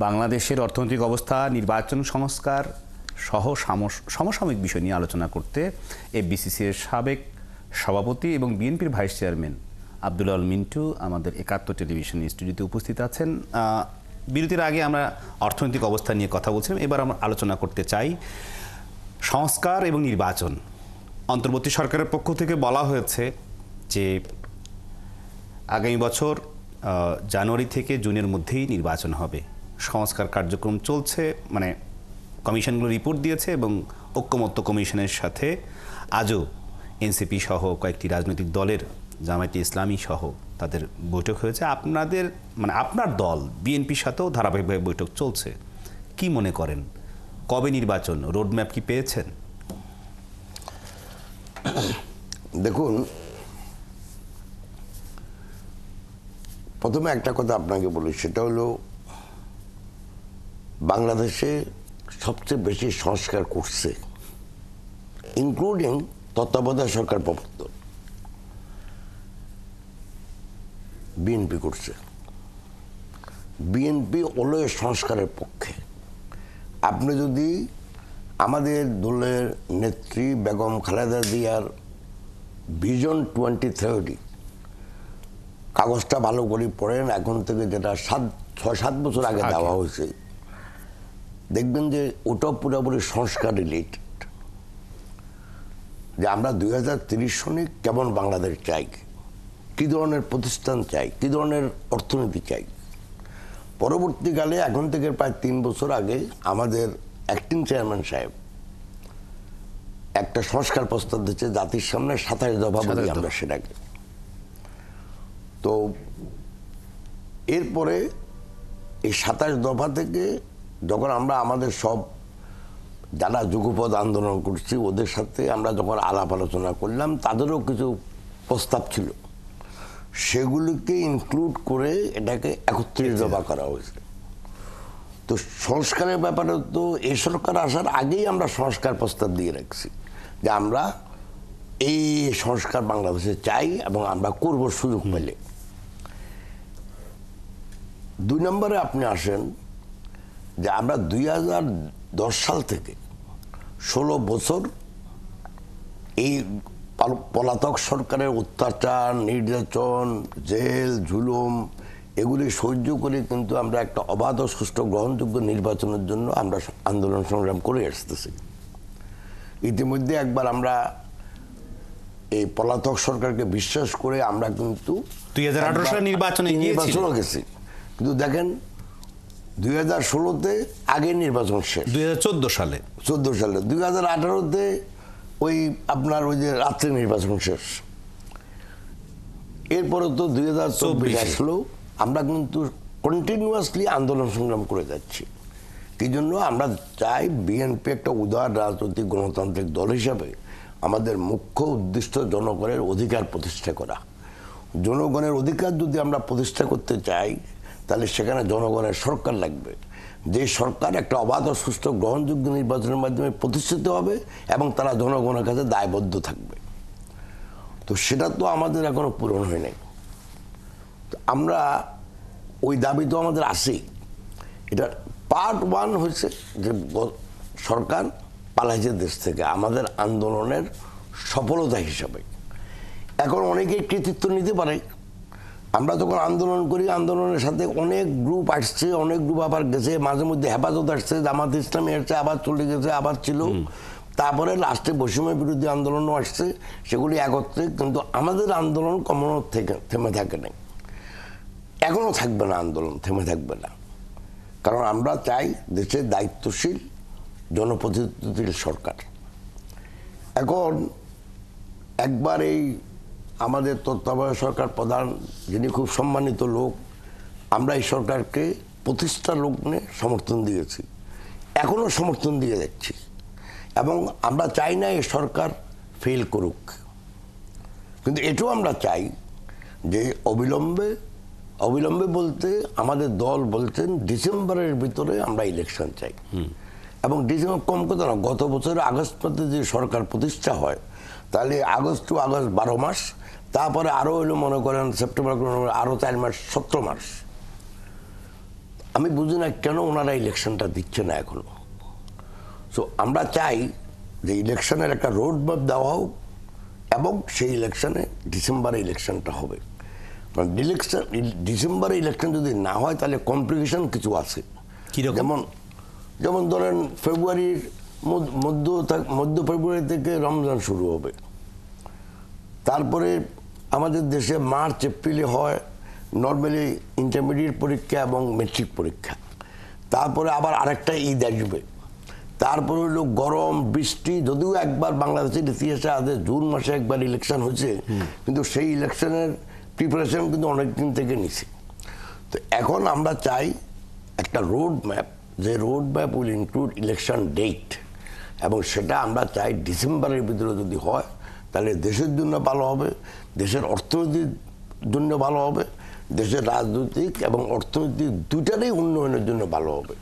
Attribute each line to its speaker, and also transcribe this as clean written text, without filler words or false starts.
Speaker 1: বাংলাদেশের অর্থনৈতিক অবস্থা, নির্বাচন সংস্কার সহ সমসাময়িক বিষয় নিয়ে আলোচনা করতে এফবিসিসির সাবেক সভাপতি এবং বিএনপির ভাইস চেয়ারম্যান আব্দুল আল মিন্টু আমাদের একাত্তর টেলিভিশন স্টুডিওতে উপস্থিত আছেন। বিরতির আগে আমরা অর্থনৈতিক অবস্থা নিয়ে কথা বলছিলাম, এবার আমরা আলোচনা করতে চাই সংস্কার এবং নির্বাচন। অন্তর্বর্তী সরকারের পক্ষ থেকে বলা হয়েছে যে আগামী বছর জানুয়ারি থেকে জুনের মধ্যেই নির্বাচন হবে। সংস্কার কার্যক্রম চলছে, মানে কমিশনগুলো রিপোর্ট দিয়েছে এবং ঐক্যমত্য কমিশনের সাথে আজও এনসিপি সহ কয়েকটি রাজনৈতিক দলের, জামায়াতে ইসলামী সহ তাদের বৈঠক হয়েছে। আপনাদের মানে আপনার দল বিএনপির সাথেও ধারাবাহিকভাবে বৈঠক চলছে। কি মনে করেন, কবে নির্বাচন, রোডম্যাপ কি পেয়েছেন?
Speaker 2: দেখুন, প্রথমে একটা কথা আপনাকে বলি, সেটা হলো বাংলাদেশে সবচেয়ে বেশি সংস্কার করছে, ইনক্লুডিং তত্ত্বাবধায়ক সরকার প্রবর্তন, বিএনপি করছে। বিএনপি অলওয়েজ সংস্কারের পক্ষে। আপনি যদি আমাদের দলের নেত্রী বেগম খালেদা জিয়ার ভিশন 2030 কাগজটা ভালো করে পড়েন, এখন থেকে যেটা 6-7 বছর আগে দেওয়া হয়েছে, দেখবেন যে ওটা পুরোপুরি সংস্কার রিলেটেড। যে আমরা 2030 সনে কেমন বাংলাদেশ চাই, কী ধরনের প্রতিষ্ঠান চাই, কী ধরনের অর্থনীতি চাই। পরবর্তীকালে এখন থেকে প্রায় 3 বছর আগে আমাদের অ্যাক্টিং চেয়ারম্যান সাহেব একটা সংস্কার প্রস্তাব দিচ্ছে জাতির সামনে, 27 দফা বলি আমরা সেটাকে। তো এরপরে এই 27 দফা থেকে যখন আমরা আমাদের সব যারা যুগপৎ আন্দোলন করছি ওদের সাথে আমরা যখন আলাপ আলোচনা করলাম, তাদেরও কিছু প্রস্তাব ছিল, সেগুলিকে ইনক্লুড করে এটাকে 31 দফা করা হয়েছে। তো সংস্কারের ব্যাপারে তো এই সরকার আসার আগেই আমরা সংস্কার প্রস্তাব দিয়ে রাখছি যে আমরা এই সংস্কার বাংলাদেশে চাই এবং আমরা করব সুযোগ পেলে। 2 নম্বরে আপনি আসেন যে আমরা 2010 সাল থেকে 16 বছর এই পলাতক সরকারের অত্যাচার, নির্যাতন, জেল, জুলুম এগুলি সহ্য করে কিন্তু আমরা একটা অবাধ, সুষ্ঠু, গ্রহণযোগ্য নির্বাচনের জন্য আমরা আন্দোলন সংগ্রাম করে আসতেছি। ইতিমধ্যে একবার আমরা এই পলাতক সরকারকে বিশ্বাস করে আমরা কিন্তু
Speaker 1: 2018 সালে নির্বাচনে
Speaker 2: গেছি, কিন্তু দেখেন 2016-তে আগে নির্বাচন শেষ,
Speaker 1: 2014 সালে
Speaker 2: 2018-তে ওই আপনার ওই যে রাত্রে নির্বাচন শেষ। এরপরে তো 2024 আসলো, আমরা কিন্তু কন্টিনিউয়াসলি আন্দোলন সংগ্রাম করে যাচ্ছি। এই জন্য আমরা চাই বিএনপি একটা উদার রাজনৈতিক গণতান্ত্রিক দল হিসাবে আমাদের মুখ্য উদ্দেশ্য জনগণের অধিকার প্রতিষ্ঠা করা। জনগণের অধিকার যদি আমরা প্রতিষ্ঠা করতে চাই, তাহলে সেখানে জনগণের সরকার লাগবে, যে সরকার একটা অবাধ, সুষ্ঠু, গ্রহণযোগ্য নির্বাচনের মাধ্যমে প্রতিষ্ঠিত হবে এবং তারা জনগণের কাছে দায়বদ্ধ থাকবে। তো সেটা তো আমাদের এখনো পূরণ হয় নাই। আমরা ওই দাবি তো আমাদের আছেই। এটা পার্ট 1 হয়েছে যে সরকার পালাইছে দেশ থেকে, আমাদের আন্দোলনের সফলতা হিসাবে। এখন অনেকেই কৃতিত্ব নিতে পারে। আমরা যখন আন্দোলন করি, আন্দোলনের সাথে অনেক গ্রুপ আসছে, অনেক গ্রুপ আবার গেছে, মাঝে মধ্যে হেফাজত আসছে, জামাত ইসলামী আসছে, আবার চলে গেছে, আবার ছিল, তারপরে লাস্টে বৈষম্য বিরোধী আন্দোলনও আসছে, সেগুলি একত্রে। কিন্তু আমাদের আন্দোলন কখনো থেমে থাকে নাই, এখনো থাকবে না, আন্দোলন থেমে থাকবে না। কারণ আমরা চাই দেশের দায়িত্বশীল জনপ্রতিনিধিশীল সরকার। এখন একবার এই আমাদের তত্ত্বাবধায়ক সরকার প্রধান, যিনি খুব সম্মানিত লোক, আমরা এই সরকারকে প্রতিষ্ঠা লগ্নে সমর্থন দিয়েছি, এখনো সমর্থন দিয়ে যাচ্ছি, এবং আমরা চাই না এই সরকার ফেল করুক। কিন্তু এটাও আমরা চাই যে অবিলম্বে বলতে আমাদের দল বলছেন ডিসেম্বরের ভিতরে আমরা ইলেকশন চাই। এবং ডিসেম্বর কম কথা না, গত বছর আগস্ট মাসে যে সরকার প্রতিষ্ঠা হয়, তাহলে আগস্ট টু আগস্ট 12 মাস, তারপরে আরও হইলো মনে করেন সেপ্টেম্বর, আরও 4 মাস, 17 মাস। আমি বুঝি না কেন ওনারা ইলেকশনটা দিচ্ছে না এখনো। সো আমরা চাই যে ইলেকশনের একটা রোড ম্যাপ দেওয়া হোক এবং সেই ইলেকশনে ডিসেম্বরে ইলেকশনটা হবে। কারণ ডিসেম্বরে ইলেকশন যদি না হয় তাহলে কমপ্লিকেশন কিছু আছে। যেমন ধরেন ফেব্রুয়ারির মধ্য ফেব্রুয়ারি থেকে রমজান শুরু হবে, তারপরে আমাদের দেশে মার্চ এপ্রিলে হয় নর্মালি ইন্টারমিডিয়েট পরীক্ষা এবং মেট্রিক পরীক্ষা, তারপরে আবার আরেকটা ঈদ আসবে, তারপরে হলো গরম বৃষ্টি। যদিও একবার বাংলাদেশের ইতিহাসে আগে জুন মাসে একবার ইলেকশন হয়েছে, কিন্তু সেই ইলেকশনের প্রিপারেশন কিন্তু অনেক দিন থেকে নিছে। তো এখন আমরা চাই একটা রোড ম্যাপ, যে road map will include election date, এবং সেটা আমরা চাই ডিসেম্বরের ভিতরে যদি হয় তাহলে দেশের জন্য ভালো হবে, দেশের অর্থনীতির জন্য ভালো হবে, দেশের রাজনৈতিক এবং অর্থনৈতিক দুটারই উন্নয়নের জন্য ভালো হবে।